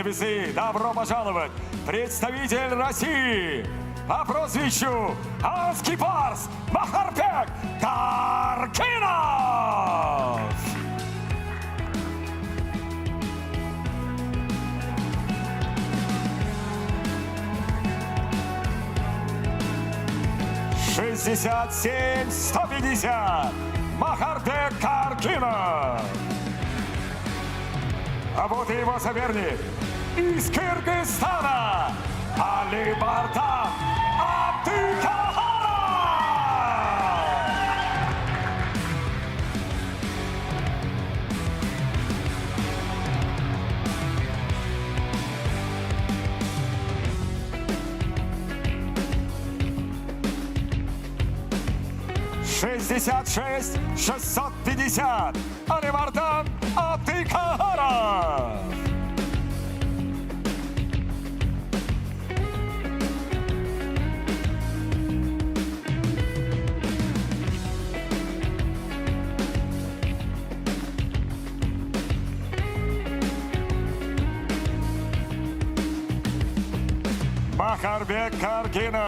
весы, добро пожаловать, представитель России по прозвищу Анский Парс Махарбек Каркинов! «67-150» Махарбек Каркинов. А вот и его соперник из Кыргызстана Алибардан Абдыкахаров. 66-650 Алибардан Абдыкахаров. Махарбек Каркинов.